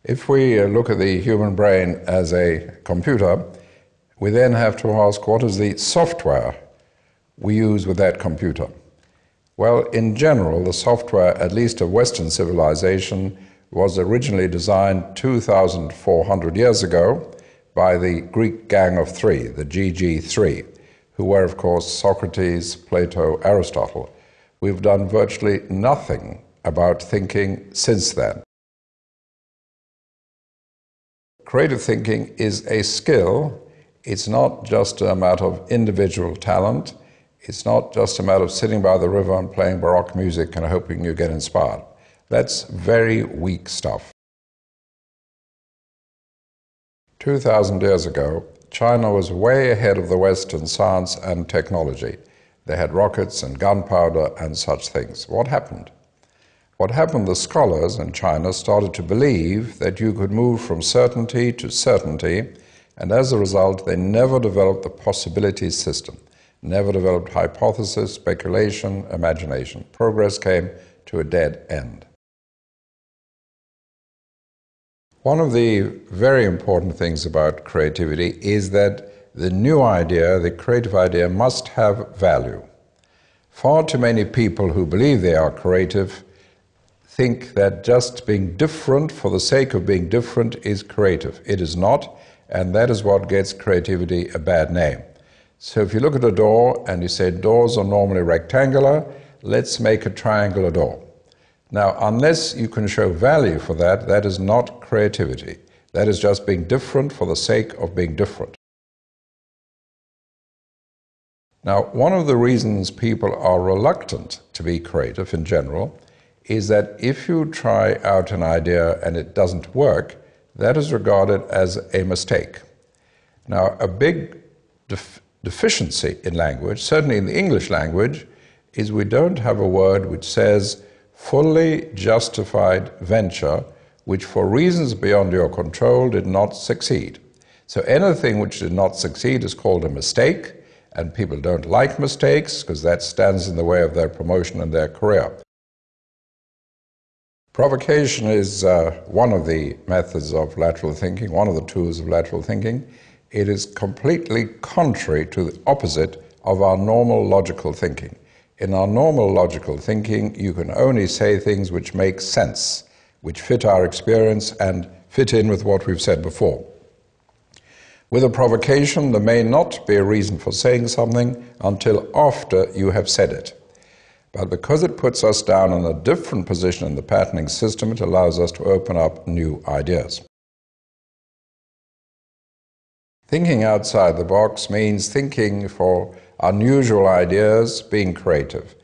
If we look at the human brain as a computer, we then have to ask, what is the software we use with that computer? Well, in general, the software, at least of Western civilization, was originally designed 2,400 years ago by the Greek Gang of Three, the GG3, who were, of course, Socrates, Plato, Aristotle. We've done virtually nothing about thinking since then. Creative thinking is a skill. It's not just a matter of individual talent. It's not just a matter of sitting by the river and playing Baroque music and hoping you get inspired. That's very weak stuff. 2,000 years ago, China was way ahead of the West in science and technology. They had rockets and gunpowder and such things. What happened? What happened, the scholars in China started to believe that you could move from certainty to certainty, and as a result, they never developed the possibility system, never developed hypothesis, speculation, imagination. Progress came to a dead end. One of the very important things about creativity is that the new idea, the creative idea, must have value. Far too many people who believe they are creative think that just being different for the sake of being different is creative. It is not, and that is what gets creativity a bad name. So if you look at a door and you say doors are normally rectangular, let's make a triangular door. Now, unless you can show value for that, that is not creativity. That is just being different for the sake of being different. Now, one of the reasons people are reluctant to be creative in general is that if you try out an idea and it doesn't work, that is regarded as a mistake. Now, a big deficiency in language, certainly in the English language, is we don't have a word which says fully justified venture, which for reasons beyond your control did not succeed. So anything which did not succeed is called a mistake, and people don't like mistakes because that stands in the way of their promotion and their career. Provocation is one of the methods of lateral thinking, one of the tools of lateral thinking. It is completely contrary to the opposite of our normal logical thinking. In our normal logical thinking, you can only say things which make sense, which fit our experience and fit in with what we've said before. With a provocation, there may not be a reason for saying something until after you have said it. But because it puts us down in a different position in the patterning system, it allows us to open up new ideas. Thinking outside the box means thinking for unusual ideas, being creative.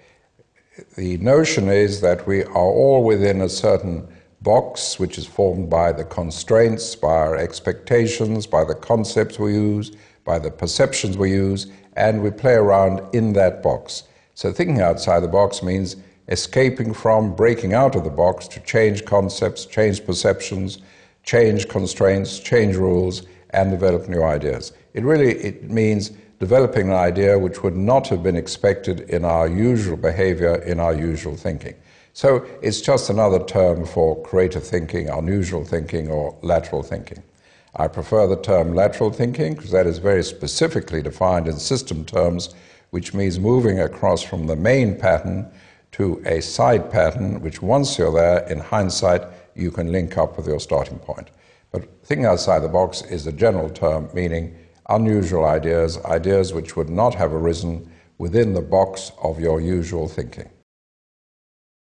The notion is that we are all within a certain box which is formed by the constraints, by our expectations, by the concepts we use, by the perceptions we use, and we play around in that box. So thinking outside the box means escaping from, breaking out of the box to change concepts, change perceptions, change constraints, change rules, and develop new ideas. It means developing an idea which would not have been expected in our usual behavior, in our usual thinking. So it's just another term for creative thinking, unusual thinking, or lateral thinking. I prefer the term lateral thinking because that is very specifically defined in system terms, which means moving across from the main pattern to a side pattern, which once you're there, in hindsight, you can link up with your starting point. But thinking outside the box is a general term meaning unusual ideas, ideas which would not have arisen within the box of your usual thinking.